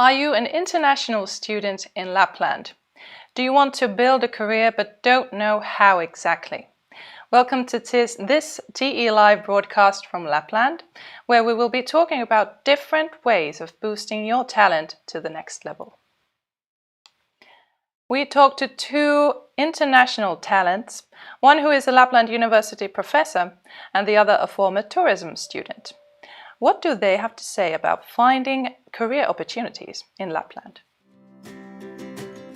Are you an international student in Lapland? Do you want to build a career but don't know how exactly? Welcome to this TE Live broadcast from Lapland, where we will be talking about different ways of boosting your talent to the next level. We talked to two international talents, one who is a Lapland University professor and the other a former tourism student. What do they have to say about finding career opportunities in Lapland?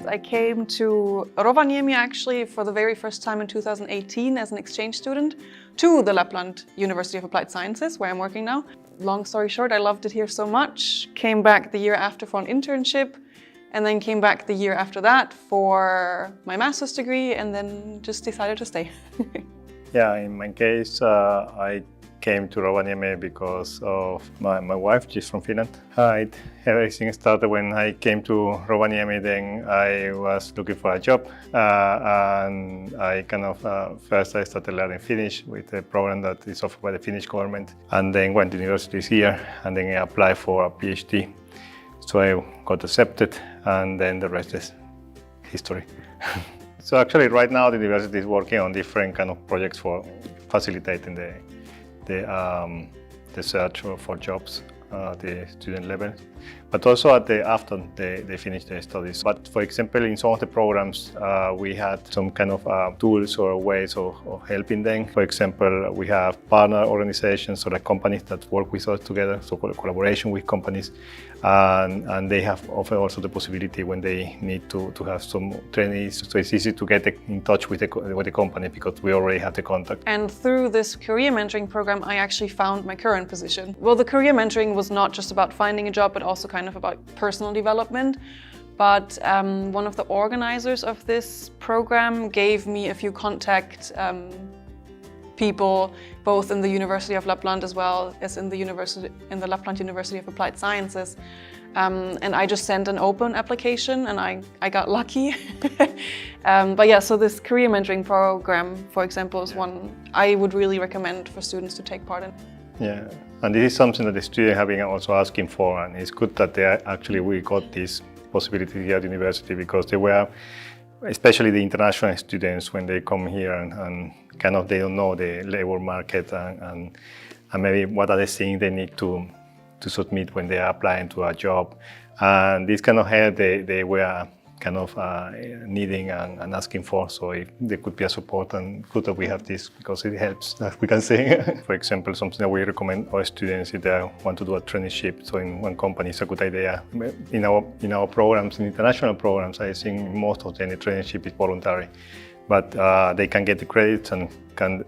I came to Rovaniemi actually for the very first time in 2018 as an exchange student to the Lapland University of Applied Sciences, where I'm working now. Long story short, I loved it here so much. Came back the year after for an internship, and then came back the year after that for my master's degree, and then just decided to stay. Yeah, in my case, I came to Rovaniemi because of my wife. She's from Finland. Everything started when I came to Rovaniemi. Then I was looking for a job, and I first I started learning Finnish with a program that is offered by the Finnish government, and then went to universities here, and then I applied for a PhD. So I got accepted, and then the rest is history. So actually, right now the university is working on different kind of projects for facilitating the search for jobs at the student level, but also after they finish their studies. But for example, in some of the programs, we had some kind of tools or ways of helping them. For example, we have partner organizations or companies that work with us together, so collaboration with companies, and they have offered also the possibility when they need to have some trainees. So it's easy to get in touch with the company because we already have the contact. And through this career mentoring program, I actually found my current position. Well, the career mentoring was not just about finding a job, but also kind of about personal development. But one of the organizers of this program gave me a few contact people, both in the University of Lapland as well as in the Lapland University of Applied Sciences. And I just sent an open application, and I got lucky. But yeah, so this career mentoring program, for example, is one I would really recommend for students to take part in. Yeah, and this is something that the students have been also asking for, and it's good that we got this possibility here at the university, because they were, especially the international students, when they come here and they don't know the labor market and maybe what are the things they need to submit when they are applying to a job. And this kind of help they were needing and asking for. So if there could be a support, and good that we have this, because it helps, as we can say. For example, something that we recommend our students if they want to do a traineeship. So in one company, it's a good idea. In our programs, in international programs, I think most of the traineeship is voluntary. But they can get the credits and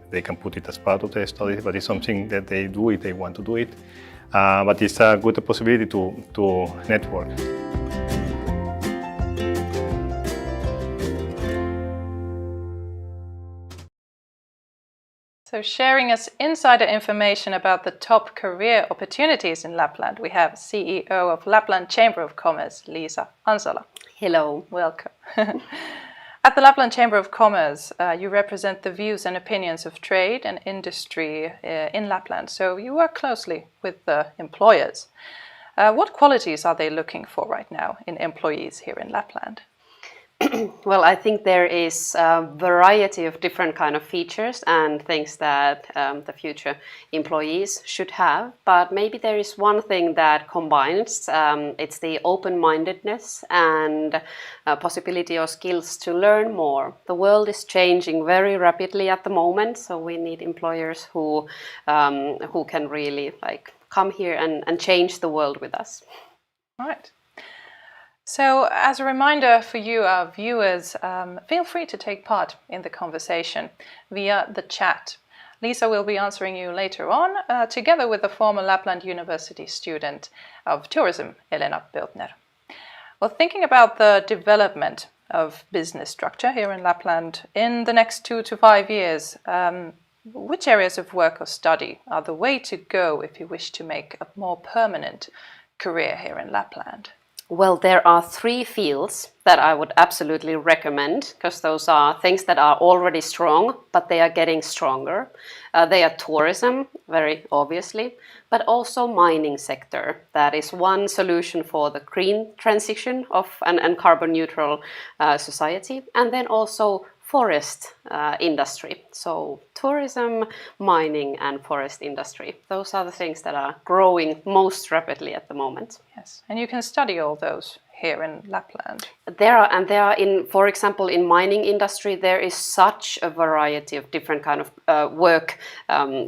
they can put it as part of their studies, but it's something that they do if they want to do it. But it's a good possibility to network. So sharing us insider information about the top career opportunities in Lapland, we have CEO of Lapland Chamber of Commerce, Liisa Annala. Hello. Welcome. At the Lapland Chamber of Commerce, you represent the views and opinions of trade and industry in Lapland, so you work closely with the employers. What qualities are they looking for right now in employees here in Lapland? Well, I think there is a variety of different kind of features and things that the future employees should have. But maybe there is one thing that combines. It's the open-mindedness and possibility or skills to learn more. The world is changing very rapidly at the moment, so we need employers who can really come here and change the world with us. Right. So, as a reminder for you, our viewers, feel free to take part in the conversation via the chat. Liisa will be answering you later on, together with a former Lapland University student of tourism, Elena Beuttner. Well, thinking about the development of business structure here in Lapland in the next 2 to 5 years, which areas of work or study are the way to go if you wish to make a more permanent career here in Lapland? Well, there are 3 fields that I would absolutely recommend, because those are things that are already strong, but they are getting stronger. They are tourism, very obviously, but also mining sector. That is one solution for the green transition of and carbon neutral society. And then also forest industry. So tourism, mining and forest industry. Those are the things that are growing most rapidly at the moment. Yes, and you can study all those here in Lapland. There are in, for example, in mining industry, there is such a variety of different kind of work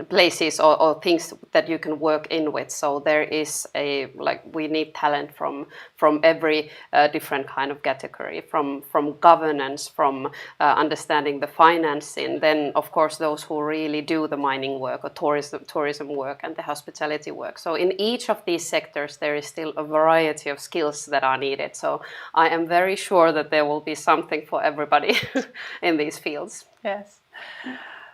places or things that you can work in with. So there is we need talent from every different kind of category, from governance, from understanding the financing. Then of course those who really do the mining work or tourism work and the hospitality work. So in each of these sectors there is still a variety of skills that are needed. So I am very sure that there will be something for everybody in these fields. Yes.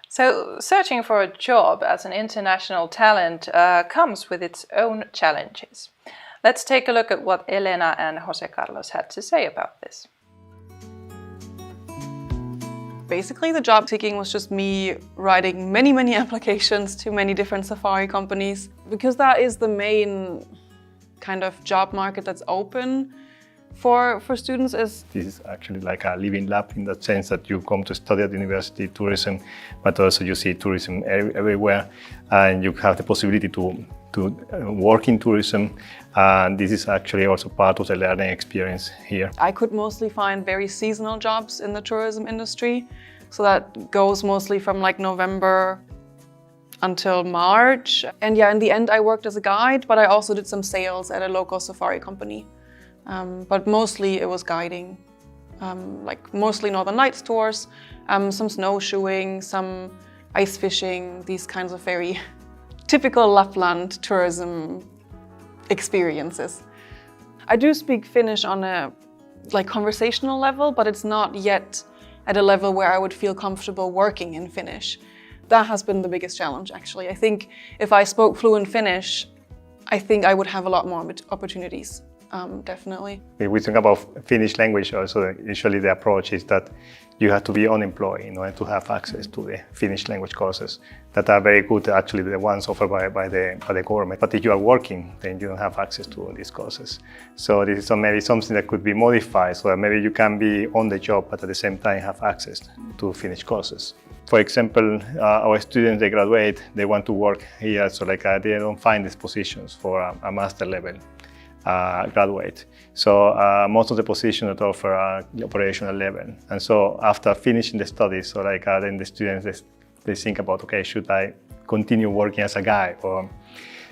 So searching for a job as an international talent comes with its own challenges. Let's take a look at what Elena and José-Carlos had to say about this. Basically, the job seeking was just me writing many applications to many different safari companies, because that is the main kind of job market that's open for students. This is actually like a living lab in that sense that you come to study at university tourism, but also you see tourism everywhere, and you have the possibility to work in tourism, and this is actually also part of the learning experience here. I could mostly find very seasonal jobs in the tourism industry, so that goes mostly from like November until March. And yeah, in the end I worked as a guide, but I also did some sales at a local safari company. But mostly it was guiding, like mostly Northern Lights tours, some snowshoeing, some ice fishing, these kinds of very typical Lapland tourism experiences. I do speak Finnish on a conversational level, but it's not yet at a level where I would feel comfortable working in Finnish. That has been the biggest challenge, actually. I think if I spoke fluent Finnish, I think I would have a lot more opportunities. Definitely. If we think about Finnish language also, usually the approach is that you have to be unemployed in order to have access to the Finnish language courses that are very good, actually the ones offered by the government. But if you are working, then you don't have access to these courses. So this is maybe something that could be modified, so that maybe you can be on the job, but at the same time have access to Finnish courses. For example, our students, they graduate, they want to work here, so they don't find these positions for a master level graduate. So most of the positions that offer are operational level. And so after finishing the studies, so then the students, they think about, okay, should I continue working as a guide? Or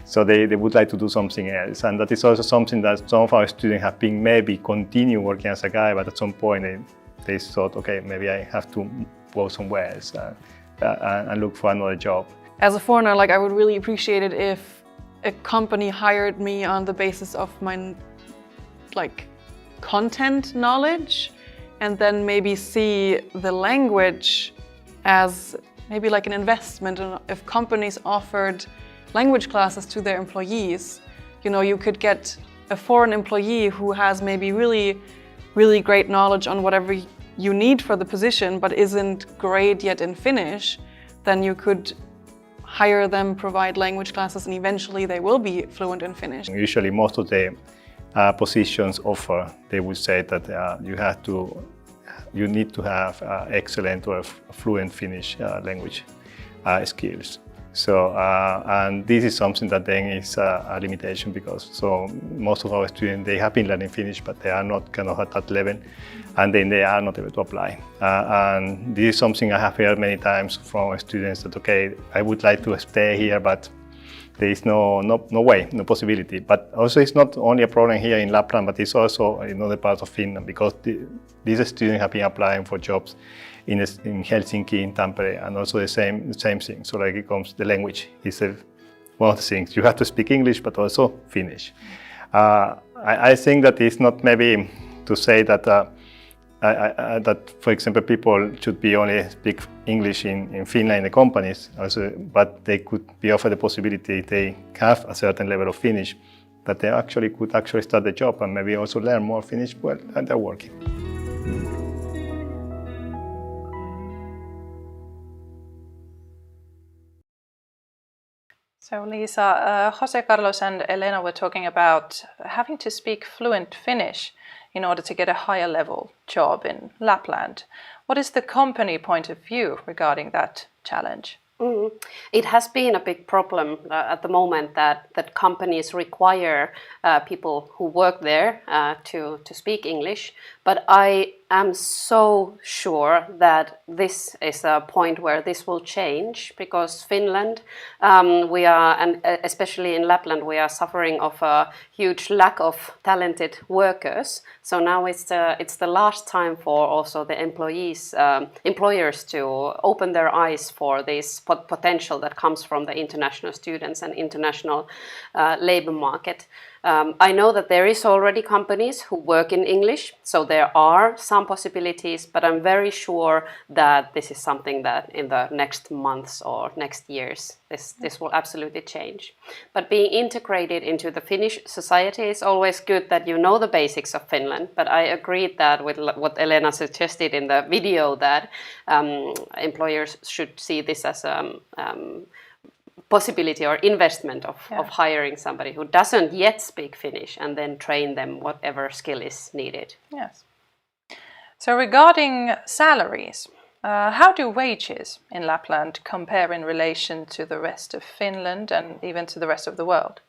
so they would like to do something else. And that is also something that some of our students have been maybe continue working as a guide, but at some point they thought, okay, maybe I have to go somewhere else and look for another job. As a foreigner, I would really appreciate it if a company hired me on the basis of my content knowledge, and then maybe see the language as maybe like an investment. And if companies offered language classes to their employees, you could get a foreign employee who has maybe really great knowledge on whatever you need for the position, but isn't great yet in Finnish, then you could hire them, provide language classes, and eventually they will be fluent in Finnish. Usually most of the positions offer, they would say that you need to have excellent or fluent Finnish language skills. So, and this is something that then is a limitation, because most of our students, they have been learning Finnish, but they are not kind of at that level, and then they are not able to apply. And this is something I have heard many times from our students that, okay, I would like to stay here, but there is no way, no possibility. But also it's not only a problem here in Lapland, but it's also in other parts of Finland, because these students have been applying for jobs in Helsinki, in Tampere, and also the same thing. So it comes, the language is one of the things. You have to speak English, but also Finnish. I think that it's not maybe to say that that, for example, people should be only speak English in Finland in the companies, also, but they could be offered the possibility they have a certain level of Finnish, that they actually could start the job and maybe also learn more Finnish while they're working. So Liisa, José-Carlos and Elena were talking about having to speak fluent Finnish in order to get a higher level job in Lapland. What is the company point of view regarding that challenge? It has been a big problem at the moment that companies require people who work there to speak English, but I am so sure that this is a point where this will change, because Finland, we are, and especially in Lapland, we are suffering of a huge lack of talented workers. So now it's the last time for also the employers to open their eyes for this potential that comes from the international students and international labor market. I know that there is already companies who work in English, so there are some possibilities, but I'm very sure that this is something that in the next months or next years, this will absolutely change. But being integrated into the Finnish society is always good, that you know the basics of Finland. But I agreed that with what Elena suggested in the video, that employers should see this as a possibility or investment of hiring somebody who doesn't yet speak Finnish and then train them whatever skill is needed. Yes. So regarding salaries, how do wages in Lapland compare in relation to the rest of Finland and even to the rest of the world?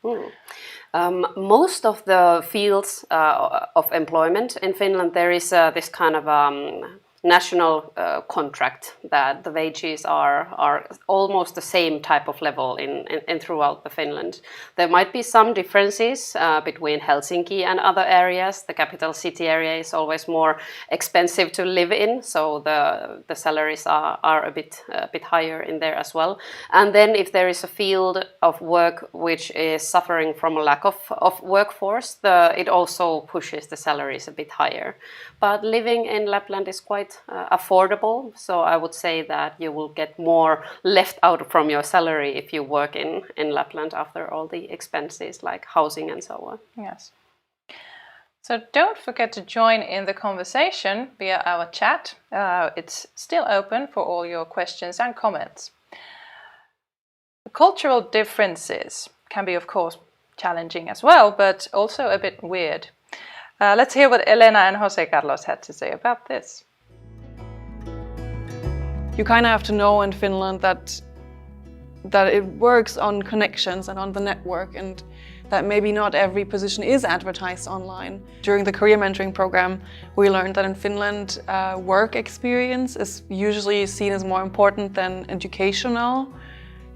Most of the fields of employment in Finland, there is this kind of national contract that the wages are almost the same type of level in throughout the Finland. There might be some differences between Helsinki and other areas. The capital city area is always more expensive to live in, so the salaries are a bit higher in there as well. And then if there is a field of work which is suffering from a lack of workforce, it also pushes the salaries a bit higher. But living in Lapland is quite affordable, so I would say that you will get more left out from your salary if you work in Lapland after all the expenses like housing and so on. Yes. So don't forget to join in the conversation via our chat. It's still open for all your questions and comments. Cultural differences can be, of course, challenging as well, but also a bit weird. Let's hear what Elena and José-Carlos had to say about this. You kind of have to know in Finland that it works on connections and on the network, and that maybe not every position is advertised online. During the career mentoring program, we learned that in Finland, work experience is usually seen as more important than educational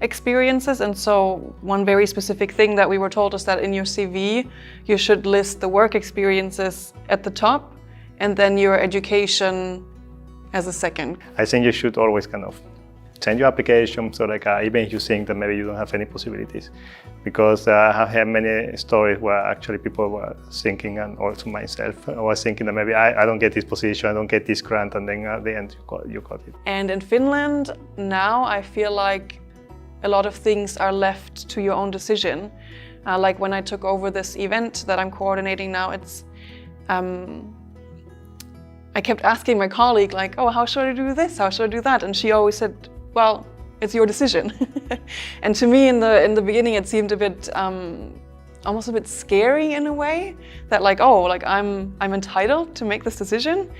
experiences. And so one very specific thing that we were told is that in your CV, you should list the work experiences at the top and then your education as a second. I think you should always kind of send your application, so like even if you think that maybe you don't have any possibilities, because I have had many stories where actually people were thinking, and also myself, I was thinking that maybe I don't get this position, I don't get this grant, and then at the end you got it. And in Finland now I feel like a lot of things are left to your own decision. Like when I took over this event that I'm coordinating now, it's I kept asking my colleague, like, oh, how should I do this? How should I do that? And she always said, well, it's your decision. And to me in the beginning it seemed a bit almost a bit scary in a way, that like, oh, like I'm entitled to make this decision.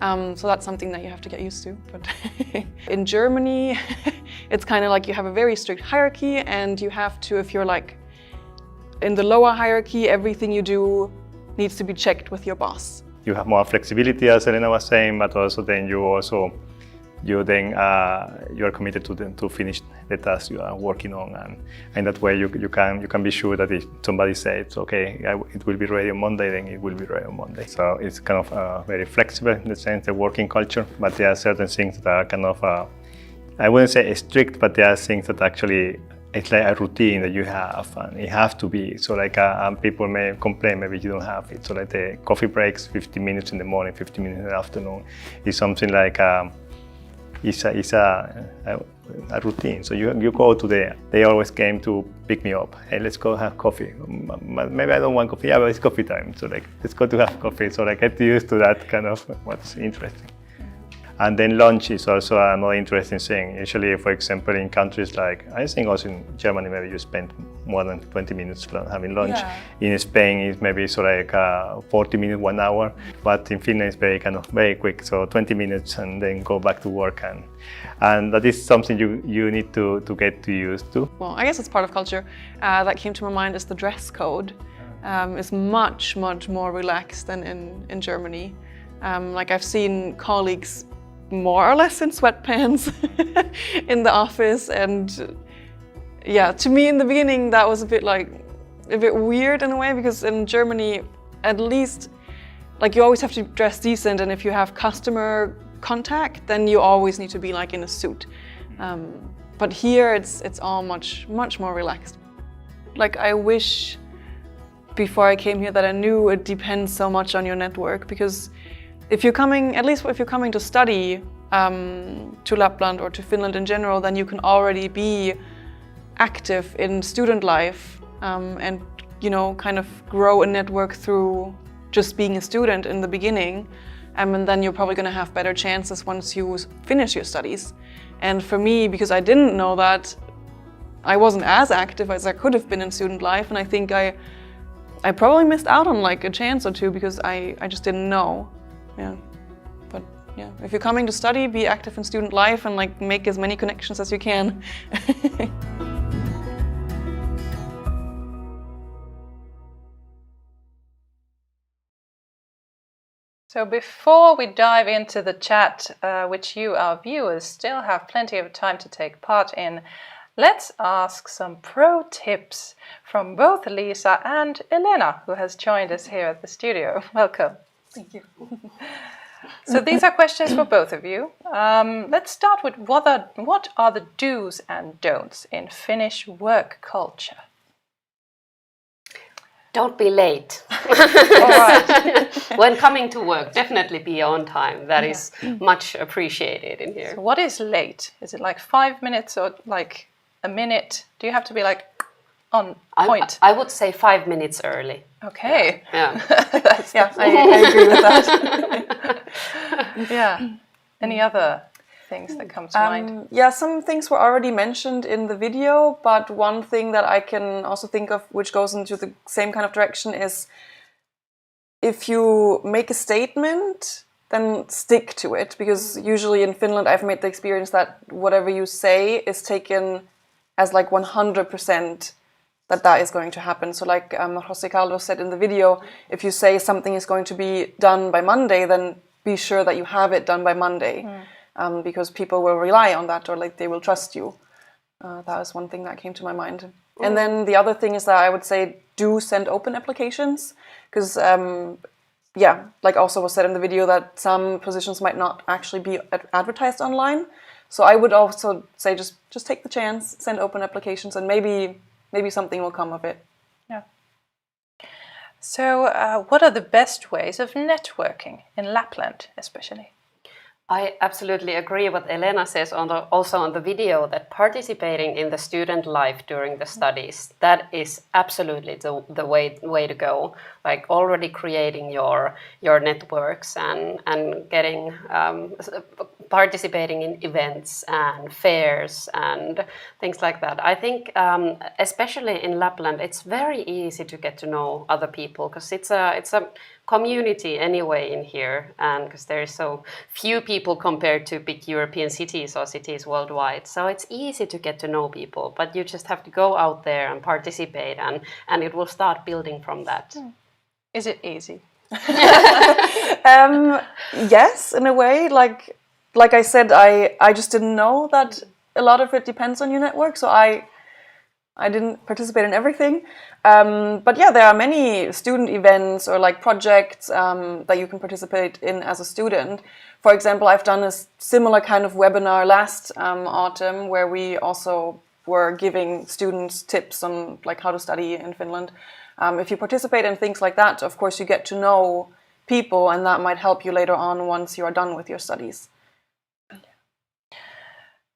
So that's something that you have to get used to. But in Germany, it's kind of like you have a very strict hierarchy, and you have to, if you're like in the lower hierarchy, everything you do needs to be checked with your boss. You have more flexibility, as Elena was saying, but also then you're committed to finish the task you are working on, and that way you can be sure that if somebody says, okay, it will be ready on Monday, then it will be ready on Monday. So it's kind of very flexible in the sense, the working culture, but there are certain things that are kind of, I wouldn't say strict, but there are things that actually, it's like a routine that you have, and it has to be. So like people may complain, maybe you don't have it. So like the coffee breaks, 15 minutes in the morning, 15 minutes in the afternoon, is something like is a routine. So you go to there. They always came to pick me up. Hey, let's go have coffee. Maybe I don't want coffee. Yeah, but it's coffee time. So like, let's go to have coffee. So I get used to that kind of what's interesting. And then lunch is also another interesting thing. Usually, for example, in countries like, I think also in Germany, maybe you spend more than 20 minutes having lunch. Yeah. In Spain, it's maybe so like 40 minutes, 1 hour. But in Finland, it's very quick. So 20 minutes and then go back to work. And that is something you need to get used to. Well, I guess it's part of culture. That came to my mind is the dress code. Is much more relaxed than in Germany. Like I've seen colleagues more or less in sweatpants in the office, and yeah, to me in the beginning that was a bit weird in a way, because in Germany at least like you always have to dress decent, and if you have customer contact then you always need to be like in a suit. But here it's all much more relaxed. Like I wish before I came here that I knew it depends so much on your network, because if you're coming, at least if you're coming to study to Lapland or to Finland in general, then you can already be active in student life and, you know, kind of grow a network through just being a student in the beginning. And then you're probably going to have better chances once you finish your studies. And for me, because I didn't know that, I wasn't as active as I could have been in student life, and I think I probably missed out on like a chance or two because I just didn't know. Yeah, but yeah, if you're coming to study, be active in student life and like make as many connections as you can. So before we dive into the chat, which you, our viewers, still have plenty of time to take part in, let's ask some pro tips from both Liisa and Elena, who has joined us here at the studio. Welcome. Thank you. So these are questions for both of you. Let's start with what are the do's and don'ts in Finnish work culture? Don't be late. All right. When coming to work, definitely be on time. That is much appreciated in here. So what is late? Is it like 5 minutes or like a minute? Do you have to be like on point? I would say 5 minutes early. Okay. Yeah. Yeah, I agree with that. Yeah. Any other things that come to mind? Yeah, some things were already mentioned in the video, but one thing that I can also think of which goes into the same kind of direction is if you make a statement, then stick to it, because usually in Finland I've made the experience that whatever you say is taken as like 100% that is going to happen. So like José-Carlos said in the video, if you say something is going to be done by Monday, then be sure that you have it done by Monday. Because people will rely on that, or like they will trust you. That was one thing that came to my mind. And then the other thing is that I would say do send open applications, because yeah, like also was said in the video that some positions might not actually be advertised online. So I would also say just take the chance, send open applications, and maybe something will come of it. Yeah. So what are the best ways of networking in Lapland, especially? I absolutely agree with Elena says also on the video, that participating in the student life during the studies, that is absolutely the way to go. Like already creating your networks and getting participating in events and fairs and things like that. I think especially in Lapland, it's very easy to get to know other people, because it's a community anyway in here, and because there is so few people compared to big European cities or cities worldwide. So it's easy to get to know people, but you just have to go out there and participate, and it will start building from that. Is it easy? Yes, in a way. Like I said, I just didn't know that a lot of it depends on your network, so I didn't participate in everything. But yeah, there are many student events or like projects that you can participate in as a student. For example, I've done a similar kind of webinar last autumn, where we also were giving students tips on like how to study in Finland. If you participate in things like that, of course you get to know people, and that might help you later on once you are done with your studies.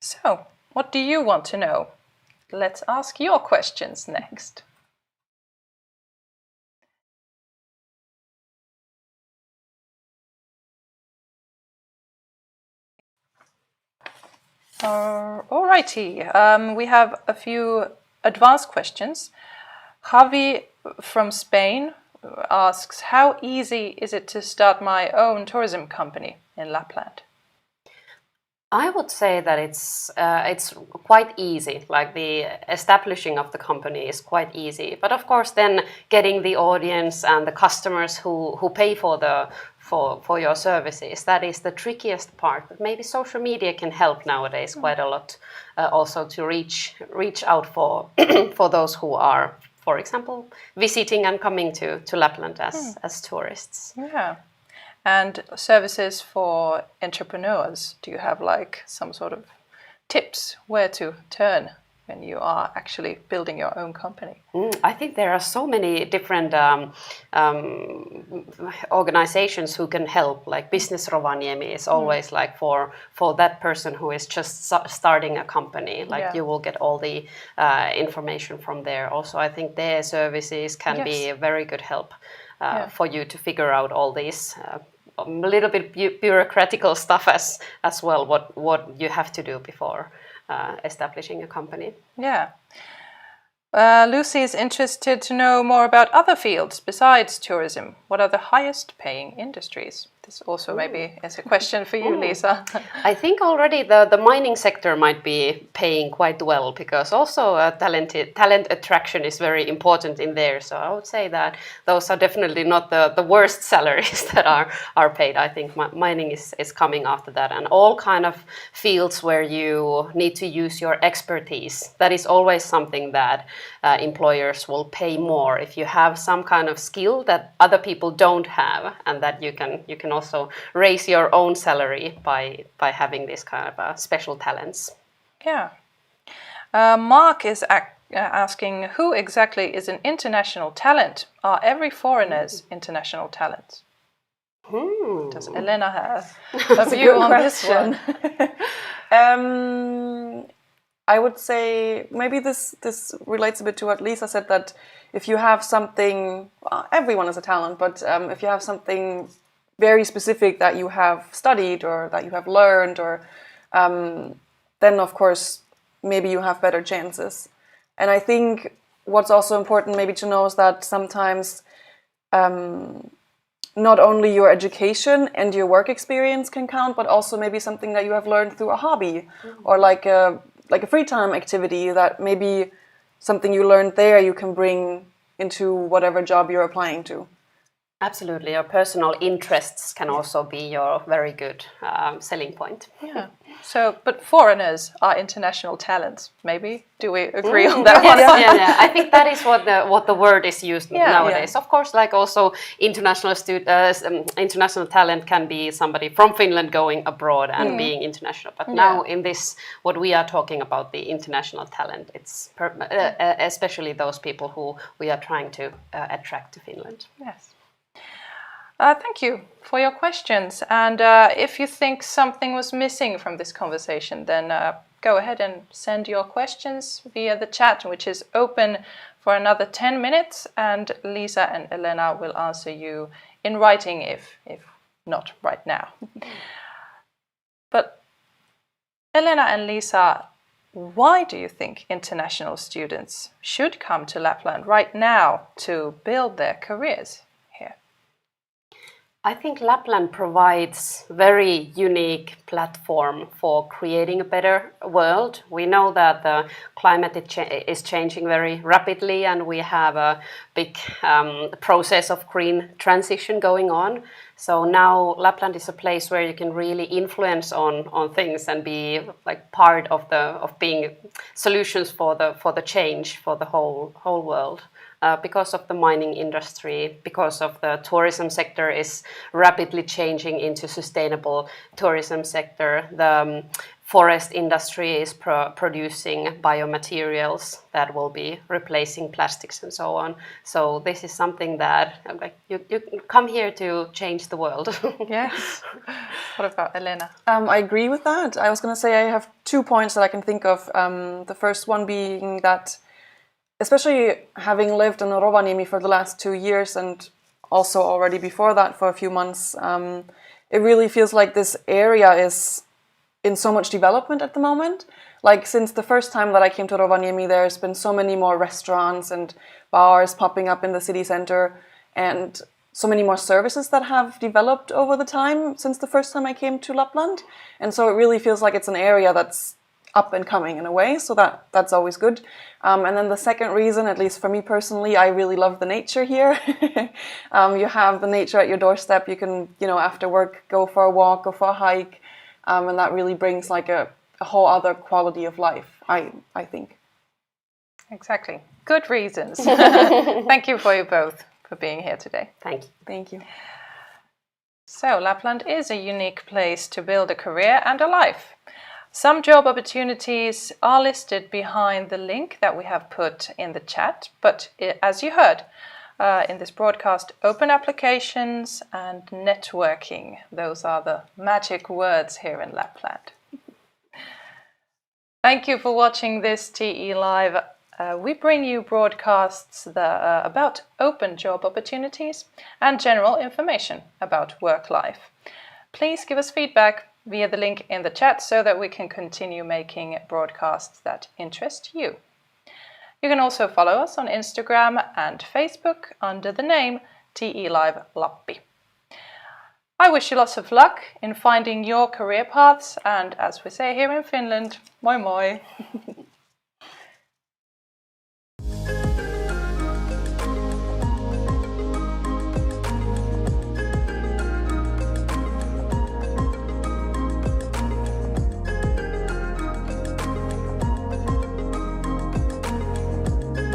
So, what do you want to know? Let's ask your questions next. Alrighty, we have a few advanced questions. Javi from Spain asks, how easy is it to start my own tourism company in Lapland? I would say that it's quite easy. Like the establishing of the company is quite easy, but of course, then getting the audience and the customers who pay for your services, that is the trickiest part. But maybe social media can help nowadays quite a lot, also to reach out for for those who are, for example, visiting and coming to Lapland as tourists. Yeah. And services for entrepreneurs, do you have like some sort of tips where to turn when you are actually building your own company? I think there are so many different organizations who can help. Like Business Rovaniemi is always like for that person who is just starting a company. Like you will get all the information from there. Also, I think their services can be a very good help for you to figure out all these a little bit bureaucratical stuff as well. What you have to do before establishing a company. Yeah. Lucy is interested to know more about other fields besides tourism. What are the highest paying industries? This also maybe is a question for you, Liisa. I think already the mining sector might be paying quite well, because also talent attraction is very important in there. So I would say that those are definitely not the worst salaries that are paid. I think mining is coming after that, and all kind of fields where you need to use your expertise. That is always something that employers will pay more if you have some kind of skill that other people don't have, and that you can also raise your own salary by having this kind of special talents. Yeah. Mark is asking, who exactly is an international talent? Are every foreigners international talents? Does Elena have a view on this one? I would say maybe this relates a bit to what Liisa said, that if you have something, well, everyone is a talent, but if you have something very specific that you have studied or that you have learned, or then of course maybe you have better chances. And I think what's also important maybe to know is that sometimes not only your education and your work experience can count, but also maybe something that you have learned through a hobby or like a free time activity, that maybe something you learned there you can bring into whatever job you're applying to. Absolutely, your personal interests can also be your very good selling point. Yeah. So, but foreigners are international talents. Maybe do we agree on that one? Yeah. I think that is what the word is used nowadays. Yeah. Of course, like also international talent can be somebody from Finland going abroad and being international. But now in this, what we are talking about, the international talent, it's especially those people who we are trying to attract to Finland. Yes. Thank you for your questions. And if you think something was missing from this conversation, then go ahead and send your questions via the chat, which is open for another 10 minutes. And Liisa and Elena will answer you in writing if not right now. But Elena and Liisa, why do you think international students should come to Lapland right now to build their careers? I think Lapland provides very unique platform for creating a better world. We know that the climate is changing very rapidly, and we have a big process of green transition going on. So now Lapland is a place where you can really influence on things and be like part of being solutions for the change for the whole world. Because of the mining industry, because of the tourism sector is rapidly changing into sustainable tourism sector. The forest industry is producing biomaterials that will be replacing plastics and so on. So this is something that like you come here to change the world. Yes. What about Elena? I agree with that. I was going to say I have 2 points that I can think of. The first one being that, especially having lived in Rovaniemi for the last 2 years and also already before that for a few months, it really feels like this area is in so much development at the moment. Like since the first time that I came to Rovaniemi, there's been so many more restaurants and bars popping up in the city center, and so many more services that have developed over the time since the first time I came to Lapland. And so it really feels like it's an area that's up and coming in a way, so that's always good. And then the second reason, at least for me personally, I really love the nature here. You have the nature at your doorstep. You can, after work, go for a walk, go for a hike, and that really brings like a whole other quality of life, I think. Exactly. Good reasons. Thank you for you both for being here today. Thank you. Thank you. So Lapland is a unique place to build a career and a life. Some job opportunities are listed behind the link that we have put in the chat, but as you heard in this broadcast, open applications and networking, those are the magic words here in Lapland. Thank you for watching this TE Live. We bring you broadcasts about open job opportunities and general information about work life. Please give us feedback via the link in the chat so that we can continue making broadcasts that interest you. You can also follow us on Instagram and Facebook under the name TE-live Lappi. I wish you lots of luck in finding your career paths, and as we say here in Finland, moi moi!